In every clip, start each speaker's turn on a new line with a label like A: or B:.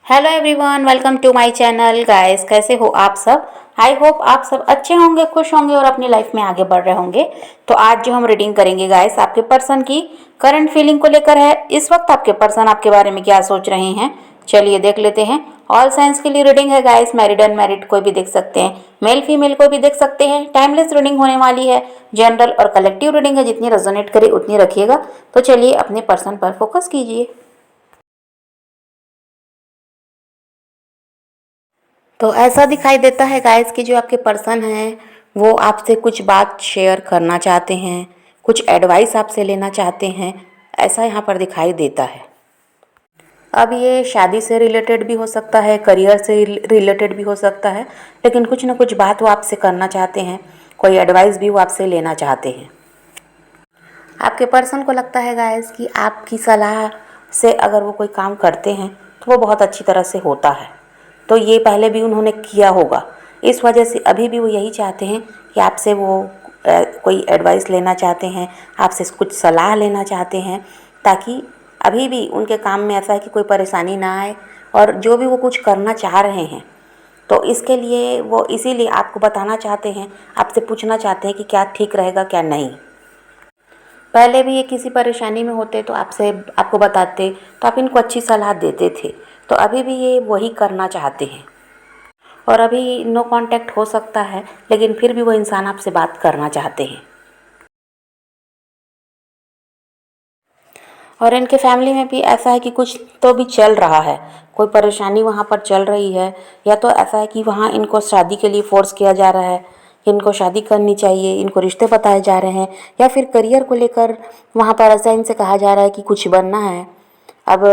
A: Hello everyone, welcome to my channel. Guys, कैसे हो आप सब? आई होप आप सब अच्छे होंगे, खुश होंगे और अपनी लाइफ में आगे बढ़ रहे होंगे। तो आज जो हम रीडिंग करेंगे गाइस, आपके पर्सन की करंट फीलिंग को लेकर है। इस वक्त आपके पर्सन आपके बारे में क्या सोच रहे हैं, चलिए देख लेते हैं। ऑल साइंस के लिए रीडिंग है गाइस, मैरिड अनमैरिड कोई भी देख सकते हैं, मेल फीमेल कोई भी देख सकते हैं। टाइमलेस रीडिंग होने वाली है, जनरल और कलेक्टिव रीडिंग है, जितनी रेजोनेट करे उतनी रखिएगा। तो चलिए अपने पर्सन पर फोकस कीजिए। तो ऐसा दिखाई देता है गाइस कि जो आपके पर्सन हैं वो आपसे कुछ बात शेयर करना चाहते हैं, कुछ एडवाइस आपसे लेना चाहते हैं, ऐसा यहाँ पर दिखाई देता है। अब ये शादी से रिलेटेड भी हो सकता है, करियर से रिलेटेड भी हो सकता है, लेकिन कुछ ना कुछ बात वो आपसे करना चाहते हैं, कोई एडवाइस भी वो आपसे लेना चाहते हैं। आपके पर्सन को लगता है गाइस कि आपकी सलाह से अगर वो कोई काम करते हैं तो वो बहुत अच्छी तरह से होता है। तो ये पहले भी उन्होंने किया होगा, इस वजह से अभी भी वो यही चाहते हैं कि आपसे वो कोई एडवाइस लेना चाहते हैं, आपसे कुछ सलाह लेना चाहते हैं, ताकि अभी भी उनके काम में ऐसा है कि कोई परेशानी ना आए। और जो भी वो कुछ करना चाह रहे हैं तो इसके लिए वो इसीलिए आपको बताना चाहते हैं, आपसे पूछना चाहते हैं कि क्या ठीक रहेगा क्या नहीं। पहले भी ये किसी परेशानी में होते तो आपको बताते, तो आप इनको अच्छी सलाह देते थे। तो अभी भी ये वही करना चाहते हैं और अभी नो कांटेक्ट हो सकता है, लेकिन फिर भी वो इंसान आपसे बात करना चाहते हैं। और इनके फैमिली में भी ऐसा है कि कुछ तो भी चल रहा है, कोई परेशानी वहाँ पर चल रही है, या तो ऐसा है कि वहाँ इनको शादी के लिए फोर्स किया जा रहा है कि इनको शादी करनी चाहिए, इनको रिश्ते बताए जा रहे हैं, या फिर करियर को लेकर वहाँ पर ऐसा इनसे कहा जा रहा है कि कुछ बनना है। अब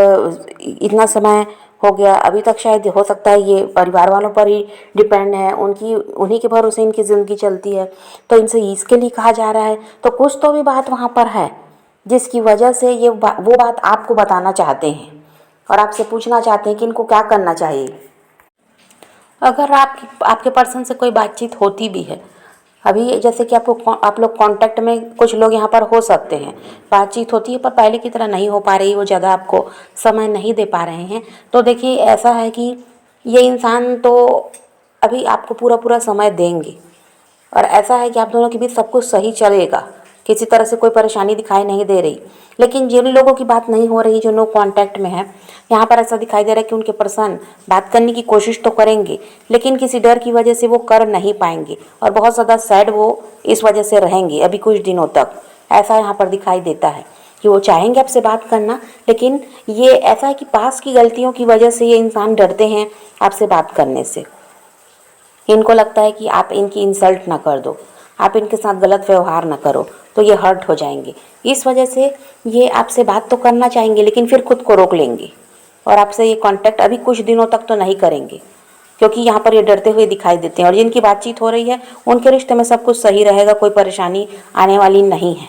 A: इतना समय हो गया, अभी तक शायद हो सकता है ये परिवार वालों पर ही डिपेंड है, उन्हीं के भरोसे इनकी ज़िंदगी चलती है। तो इनसे इसके लिए कहा जा रहा है, तो कुछ तो भी बात वहाँ पर है जिसकी वजह से वो बात आपको बताना चाहते हैं और आपसे पूछना चाहते हैं कि इनको क्या करना चाहिए। अगर आपके पर्सन से कोई बातचीत होती भी है अभी, जैसे कि आप लोग कांटेक्ट में कुछ लोग यहाँ पर हो सकते हैं, बातचीत होती है पर पहले की तरह नहीं हो पा रही, वो ज़्यादा आपको समय नहीं दे पा रहे हैं। तो देखिए ऐसा है कि ये इंसान तो अभी आपको पूरा पूरा समय देंगे और ऐसा है कि आप दोनों के बीच सब कुछ सही चलेगा, किसी तरह से कोई परेशानी दिखाई नहीं दे रही। लेकिन जिन लोगों की बात नहीं हो रही, जो नो कांटेक्ट में है, यहाँ पर ऐसा दिखाई दे रहा है कि उनके पर्सन बात करने की कोशिश तो करेंगे, लेकिन किसी डर की वजह से वो कर नहीं पाएंगे और बहुत ज़्यादा सैड वो इस वजह से रहेंगे अभी कुछ दिनों तक। ऐसा यहाँ पर दिखाई देता है कि वो चाहेंगे आपसे बात करना, लेकिन ये ऐसा है कि पास की गलतियों की वजह से ये इंसान डरते हैं आपसे बात करने से। इनको लगता है कि आप इनकी इंसल्ट ना कर दो, आप इनके साथ गलत व्यवहार ना करो, तो ये हर्ट हो जाएंगे। इस वजह से ये आपसे बात तो करना चाहेंगे, लेकिन फिर खुद को रोक लेंगे और आपसे ये कांटेक्ट अभी कुछ दिनों तक तो नहीं करेंगे, क्योंकि यहाँ पर ये डरते हुए दिखाई देते हैं। और जिनकी बातचीत हो रही है उनके रिश्ते में सब कुछ सही रहेगा, कोई परेशानी आने वाली नहीं है।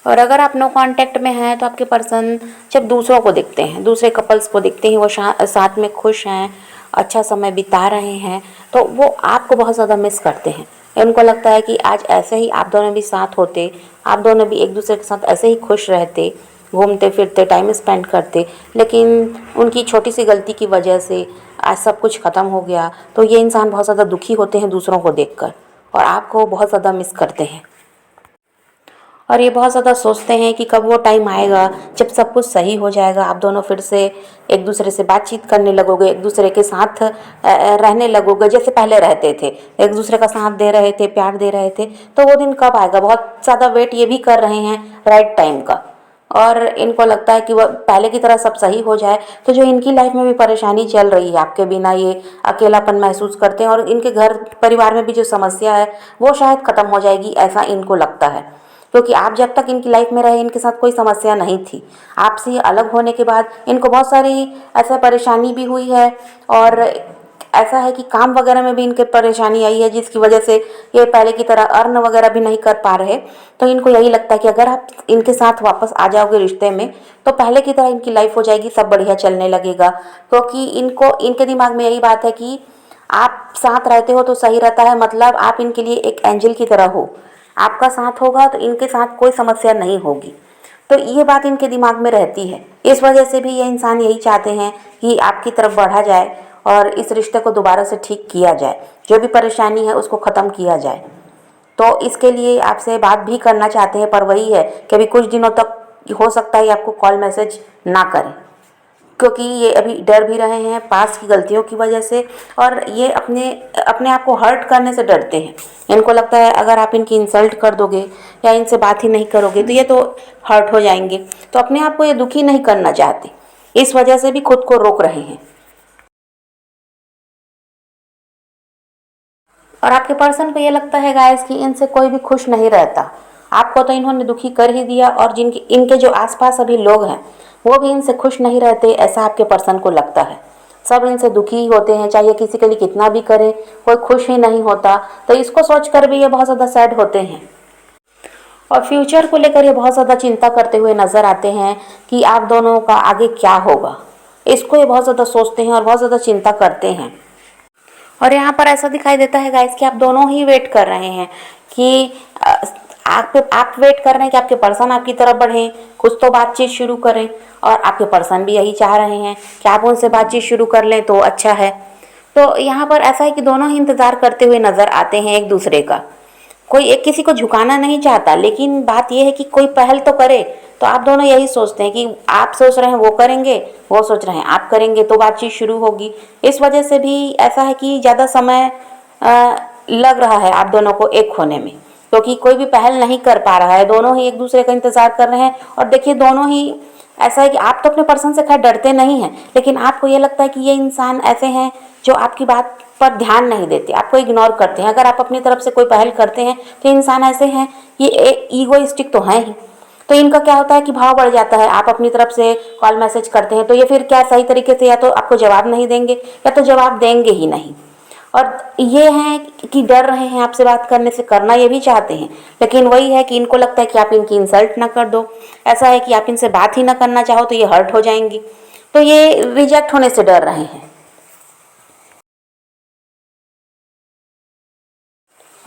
A: और अगर आप नो कांटेक्ट में हैं तो आपके पर्सन जब दूसरों को देखते हैं, दूसरे कपल्स को देखते हैं, वो साथ में खुश हैं, अच्छा समय बिता रहे हैं, तो वो आपको बहुत ज़्यादा मिस करते हैं। उनको लगता है कि आज ऐसे ही आप दोनों भी साथ होते, आप दोनों भी एक दूसरे के साथ ऐसे ही खुश रहते, घूमते फिरते, टाइम स्पेंड करते, लेकिन उनकी छोटी सी गलती की वजह से आज सब कुछ ख़त्म हो गया। तो ये इंसान बहुत ज़्यादा दुखी होते हैं दूसरों को देखकर और आपको बहुत ज़्यादा मिस करते हैं। और ये बहुत ज़्यादा सोचते हैं कि कब वो टाइम आएगा जब सब कुछ सही हो जाएगा, आप दोनों फिर से एक दूसरे से बातचीत करने लगोगे, एक दूसरे के साथ रहने लगोगे जैसे पहले रहते थे, एक दूसरे का साथ दे रहे थे, प्यार दे रहे थे। तो वो दिन कब आएगा, बहुत ज़्यादा वेट ये भी कर रहे हैं राइट टाइम का। और इनको लगता है कि वह पहले की तरह सब सही हो जाए, तो जो इनकी लाइफ में भी परेशानी चल रही है, आपके बिना ये अकेलापन महसूस करते हैं और इनके घर परिवार में भी जो समस्या है वो शायद ख़त्म हो जाएगी, ऐसा इनको लगता है। क्योंकि आप जब तक इनकी लाइफ में रहे इनके साथ कोई समस्या नहीं थी, आपसे अलग होने के बाद इनको बहुत सारी ऐसा परेशानी भी हुई है। और ऐसा है कि काम वगैरह में भी इनके परेशानी आई है, जिसकी वजह से ये पहले की तरह अर्न वगैरह भी नहीं कर पा रहे। तो इनको यही लगता है कि अगर आप इनके साथ वापस आ जाओगे रिश्ते में तो पहले की तरह इनकी लाइफ हो जाएगी, सब बढ़िया चलने लगेगा। क्योंकि इनके दिमाग में यही बात है कि आप साथ रहते हो तो सही रहता है, मतलब आप इनके लिए एक एंजल की तरह हो, आपका साथ होगा तो इनके साथ कोई समस्या नहीं होगी। तो ये बात इनके दिमाग में रहती है। इस वजह से भी ये इंसान यही चाहते हैं कि आपकी तरफ बढ़ा जाए और इस रिश्ते को दोबारा से ठीक किया जाए, जो भी परेशानी है उसको ख़त्म किया जाए। तो इसके लिए आपसे बात भी करना चाहते हैं, पर वही है कि अभी कुछ दिनों तक हो सकता है आपको कॉल मैसेज ना करें, क्योंकि ये अभी डर भी रहे हैं पास की गलतियों की वजह से, और ये अपने अपने आप को हर्ट करने से डरते हैं। इनको लगता है अगर आप इनकी इंसल्ट कर दोगे या इनसे बात ही नहीं करोगे तो ये तो हर्ट हो जाएंगे, तो अपने आप को ये दुखी नहीं करना चाहते, इस वजह से भी खुद को रोक रहे हैं। और आपके पर्सन को ये लगता है गाइस कि इनसे कोई भी खुश नहीं रहता। आपको तो इन्होंने दुखी कर ही दिया, और जिनके इनके जो आसपास अभी लोग हैं वो भी इनसे खुश नहीं रहते, ऐसा आपके पर्सन को लगता है। सब इनसे दुखी ही होते हैं, चाहे किसी के लिए कितना भी करें, कोई खुश ही नहीं होता। तो इसको सोचकर भी ये बहुत ज़्यादा सैड होते हैं, और फ्यूचर को लेकर ये बहुत ज़्यादा चिंता करते हुए नज़र आते हैं कि आप दोनों का आगे क्या होगा। इसको ये बहुत ज़्यादा सोचते हैं और बहुत ज़्यादा चिंता करते हैं। और यहाँ पर ऐसा दिखाई देता है गाइस कि आप दोनों ही वेट कर रहे हैं कि आप वेट कर रहे हैं कि आपके पर्सन आपकी तरफ बढ़ें, कुछ तो बातचीत शुरू करें, और आपके पर्सन भी यही चाह रहे हैं कि आप उनसे बातचीत शुरू कर लें तो अच्छा है। तो यहाँ पर ऐसा है कि दोनों ही इंतज़ार करते हुए नज़र आते हैं एक दूसरे का। कोई एक किसी को झुकाना नहीं चाहता, लेकिन बात यह है कि कोई पहल तो करे। तो आप दोनों यही सोचते हैं कि आप सोच रहे हैं वो करेंगे, वो सोच रहे हैं आप करेंगे, तो बातचीत शुरू होगी। इस वजह से भी ऐसा है कि ज़्यादा समय लग रहा है आप दोनों को एक होने में, क्योंकि कोई भी पहल नहीं कर पा रहा है। दोनों ही एक दूसरे का इंतज़ार कर रहे हैं। और देखिए दोनों ही ऐसा है कि आप तो अपने पर्सन से खैर डरते नहीं हैं, लेकिन आपको ये लगता है कि ये इंसान ऐसे हैं जो आपकी बात पर ध्यान नहीं देते, आपको इग्नोर करते हैं। अगर आप अपनी तरफ से कोई पहल करते हैं तो इंसान ऐसे हैं, ये ईगोइस्टिक तो हैं ही। तो इनका क्या होता है कि भाव बढ़ जाता है। आप अपनी तरफ से कॉल मैसेज करते हैं तो ये फिर क्या सही तरीके से या तो आपको जवाब नहीं देंगे या तो जवाब देंगे ही नहीं। और ये हैं कि डर रहे हैं आपसे बात करने से, करना ये भी चाहते हैं, लेकिन वही है कि इनको लगता है कि आप इनकी इंसल्ट ना कर दो। ऐसा है कि आप इनसे बात ही ना करना चाहो तो ये हर्ट हो जाएंगी, तो ये रिजेक्ट होने से डर रहे हैं।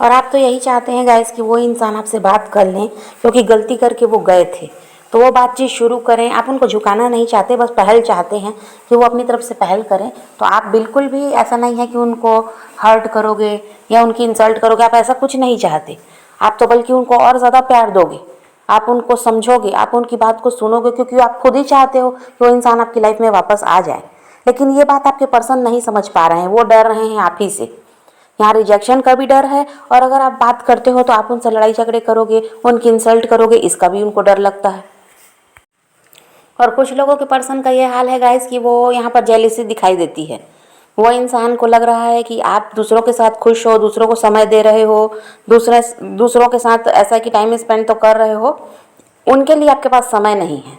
A: और आप तो यही चाहते हैं गाइस कि वो इंसान आपसे बात कर लें, क्योंकि गलती करके वो गए थे, तो वो बातचीत शुरू करें। आप उनको झुकाना नहीं चाहते, बस पहल चाहते हैं कि वो अपनी तरफ से पहल करें। तो आप बिल्कुल भी ऐसा नहीं है कि उनको हर्ट करोगे या उनकी इंसल्ट करोगे, आप ऐसा कुछ नहीं चाहते। आप तो बल्कि उनको और ज़्यादा प्यार दोगे, आप उनको समझोगे, आप उनकी बात को सुनोगे, क्योंकि आप खुद ही चाहते हो कि वो इंसान आपकी लाइफ में वापस आ जाए। लेकिन ये बात आपके पर्सन नहीं समझ पा रहे हैं, वो डर रहे हैं आप ही से। यहाँ रिजेक्शन का भी डर है, और अगर आप बात करते हो तो आप उनसे लड़ाई झगड़े करोगे, उनकी इंसल्ट करोगे, इसका भी उनको डर लगता है। और कुछ लोगों के पर्सन का ये हाल है गाइस कि वो यहाँ पर जेलिसी दिखाई देती है। वो इंसान को लग रहा है कि आप दूसरों के साथ खुश हो, दूसरों को समय दे रहे हो, दूसरों के साथ ऐसा कि टाइम स्पेंड तो कर रहे हो, उनके लिए आपके पास समय नहीं है।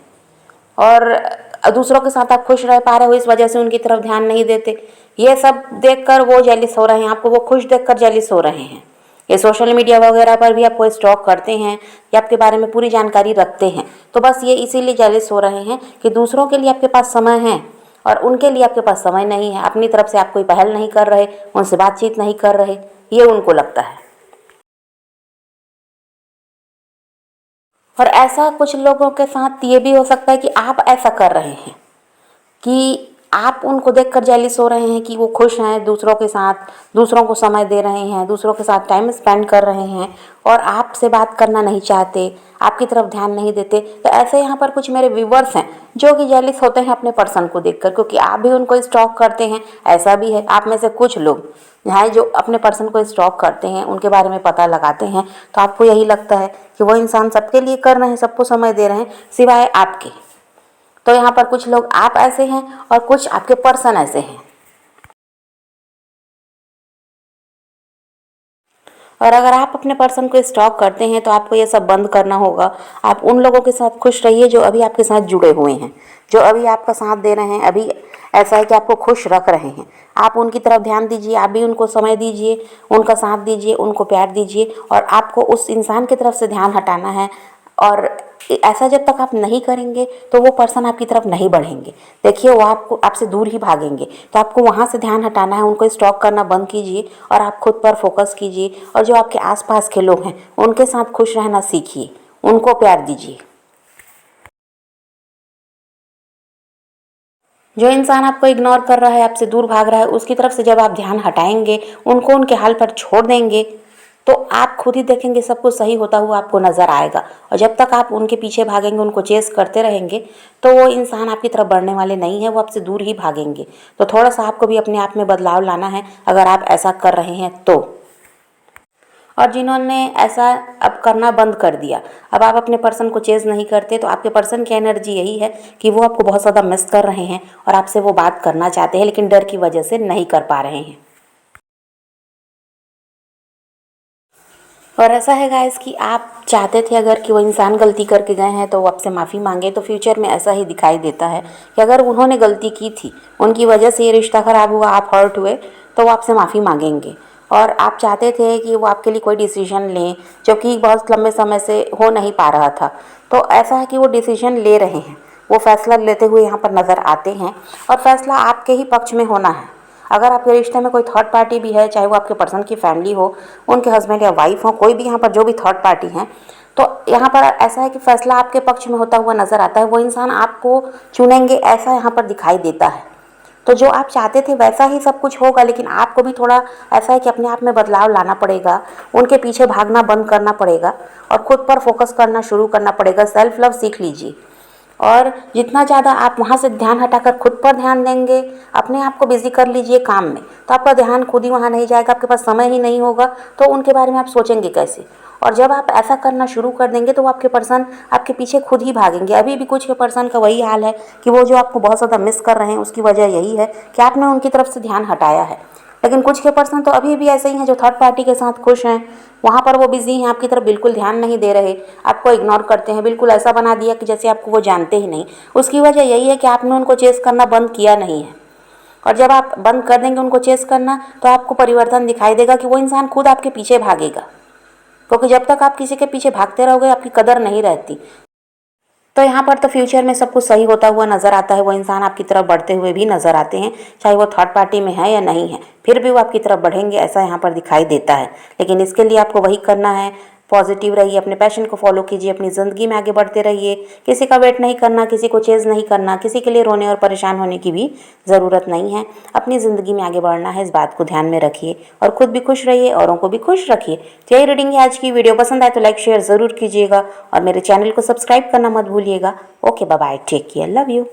A: और दूसरों के साथ आप खुश रह पा रहे हो, इस वजह से उनकी तरफ ध्यान नहीं देते। ये सब देखकर वो जेलिस हो रहे हैं, आपको वो खुश देखकर जेलिस हो रहे हैं। ये सोशल मीडिया वगैरह पर भी आपको स्टॉक करते हैं या आपके बारे में पूरी जानकारी रखते हैं, तो बस ये इसीलिए जेलिस हो रहे हैं कि दूसरों के लिए आपके पास समय है और उनके लिए आपके पास समय नहीं है। अपनी तरफ से आप कोई पहल नहीं कर रहे, उनसे बातचीत नहीं कर रहे, ये उनको लगता है। और ऐसा कुछ लोगों के साथ ये भी हो सकता है कि आप ऐसा कर रहे हैं कि आप उनको देखकर जेलिस हो रहे हैं कि वो खुश हैं दूसरों के साथ, दूसरों को समय दे रहे हैं, दूसरों के साथ टाइम स्पेंड कर रहे हैं, और आपसे बात करना नहीं चाहते, आपकी तरफ ध्यान नहीं देते। तो ऐसे यहाँ पर कुछ मेरे व्यूवर्स हैं जो कि जेलिस होते हैं अपने पर्सन को देखकर, क्योंकि आप भी उनको स्टॉक करते हैं। ऐसा भी है आप में से कुछ लोग यहाँ जो अपने पर्सन को स्टॉक करते हैं, उनके बारे में पता लगाते हैं, तो आपको यही लगता है कि वो इंसान सबके लिए कर रहे हैं, सबको समय दे रहे हैं सिवाय आपके। तो यहाँ पर कुछ लोग आप ऐसे हैं और कुछ आपके पर्सन ऐसे हैं। और अगर आप अपने पर्सन को स्टॉक करते हैं तो आपको ये सब बंद करना होगा। आप उन लोगों के साथ खुश रहिए जो अभी आपके साथ जुड़े हुए हैं, जो अभी आपका साथ दे रहे हैं, अभी ऐसा है कि आपको खुश रख रहे हैं। आप उनकी तरफ ध्यान दीजिए, आप भी उनको समय दीजिए, उनका साथ दीजिए, उनको प्यार दीजिए, और आपको उस इंसान की तरफ से ध्यान हटाना है। और ऐसा जब तक आप नहीं करेंगे तो वो पर्सन आपकी तरफ नहीं बढ़ेंगे। देखिए वो आपसे दूर ही भागेंगे। तो आपको वहाँ से ध्यान हटाना है, उनको स्टॉक करना बंद कीजिए और आप खुद पर फोकस कीजिए। और जो आपके आसपास के लोग हैं उनके साथ खुश रहना सीखिए, उनको प्यार दीजिए। जो इंसान आपको इग्नोर कर रहा है, आपसे दूर भाग रहा है, उसकी तरफ से जब आप ध्यान हटाएंगे, उनको उनके हाल पर छोड़ देंगे, तो आप खुद ही देखेंगे सब कुछ सही होता हुआ आपको नज़र आएगा। और जब तक आप उनके पीछे भागेंगे, उनको चेस करते रहेंगे, तो वो इंसान आपकी तरफ बढ़ने वाले नहीं है, वो आपसे दूर ही भागेंगे। तो थोड़ा सा आपको भी अपने आप में बदलाव लाना है अगर आप ऐसा कर रहे हैं तो। और जिन्होंने ऐसा अब करना बंद कर दिया, अब आप अपने पर्सन को चेज़ नहीं करते, तो आपके पर्सन की एनर्जी यही है कि वो आपको बहुत ज़्यादा मिस कर रहे हैं और आपसे वो बात करना चाहते हैं, लेकिन डर की वजह से नहीं कर पा रहे हैं। और ऐसा है गाइस कि आप चाहते थे अगर कि वो इंसान गलती करके गए हैं तो वो आपसे माफ़ी मांगे, तो फ्यूचर में ऐसा ही दिखाई देता है कि अगर उन्होंने गलती की थी, उनकी वजह से ये रिश्ता ख़राब हुआ, आप हर्ट हुए, तो वो आपसे माफ़ी मांगेंगे। और आप चाहते थे कि वो आपके लिए कोई डिसीजन लें जो कि बहुत लंबे समय से हो नहीं पा रहा था, तो ऐसा है कि वो डिसीजन ले रहे हैं, वो फैसला लेते हुए यहाँ पर नज़र आते हैं और फैसला आपके ही पक्ष में होना है। अगर आपके रिश्ते में कोई थर्ड पार्टी भी है, चाहे वो आपके पर्सन की फैमिली हो, उनके हस्बैंड या वाइफ हो, कोई भी यहाँ पर जो भी थर्ड पार्टी हैं, तो यहाँ पर ऐसा है कि फैसला आपके पक्ष में होता हुआ नज़र आता है। वो इंसान आपको चुनेंगे ऐसा यहाँ पर दिखाई देता है। तो जो आप चाहते थे वैसा ही सब कुछ होगा, लेकिन आपको भी थोड़ा ऐसा है कि अपने आप में बदलाव लाना पड़ेगा, उनके पीछे भागना बंद करना पड़ेगा और खुद पर फोकस करना शुरू करना पड़ेगा। सेल्फ लव सीख लीजिए और जितना ज़्यादा आप वहाँ से ध्यान हटाकर खुद पर ध्यान देंगे, अपने आप को बिजी कर लीजिए काम में, तो आपका ध्यान खुद ही वहाँ नहीं जाएगा, आपके पास समय ही नहीं होगा, तो उनके बारे में आप सोचेंगे कैसे। और जब आप ऐसा करना शुरू कर देंगे तो वो आपके पर्सन आपके पीछे खुद ही भागेंगे। अभी भी कुछ के पर्सन का वही हाल है कि वो जो आपको बहुत ज़्यादा मिस कर रहे हैं, उसकी वजह यही है कि आपने उनकी तरफ से ध्यान हटाया है। लेकिन कुछ के पर्सन तो अभी भी ऐसे ही हैं जो थर्ड पार्टी के साथ खुश हैं, वहाँ पर वो बिजी हैं, आपकी तरफ बिल्कुल ध्यान नहीं दे रहे, आपको इग्नोर करते हैं, बिल्कुल ऐसा बना दिया कि जैसे आपको वो जानते ही नहीं। उसकी वजह यही है कि आपने उनको चेस करना बंद किया नहीं है। और जब आप बंद कर देंगे उनको चेस करना, तो आपको परिवर्तन दिखाई देगा कि वो इंसान खुद आपके पीछे भागेगा, क्योंकि जब तक आप किसी के पीछे भागते रहोगे आपकी कदर नहीं रहती। तो यहाँ पर तो फ्यूचर में सब कुछ सही होता हुआ नज़र आता है, वो इंसान आपकी तरफ बढ़ते हुए भी नज़र आते हैं, चाहे वो थर्ड पार्टी में है या नहीं है, फिर भी वो आपकी तरफ बढ़ेंगे, ऐसा यहाँ पर दिखाई देता है। लेकिन इसके लिए आपको वही करना है, पॉजिटिव रहिए, अपने पैशन को फॉलो कीजिए, अपनी ज़िंदगी में आगे बढ़ते रहिए, किसी का वेट नहीं करना, किसी को चेज़ नहीं करना, किसी के लिए रोने और परेशान होने की भी ज़रूरत नहीं है। अपनी ज़िंदगी में आगे बढ़ना है, इस बात को ध्यान में रखिए और खुद भी खुश रहिए, औरों को भी खुश रखिए। तो यही रीडिंग है आज की। वीडियो पसंद आए तो लाइक शेयर ज़रूर कीजिएगा और मेरे चैनल को सब्सक्राइब करना मत भूलिएगा। Okay, bye bye, take care, love you.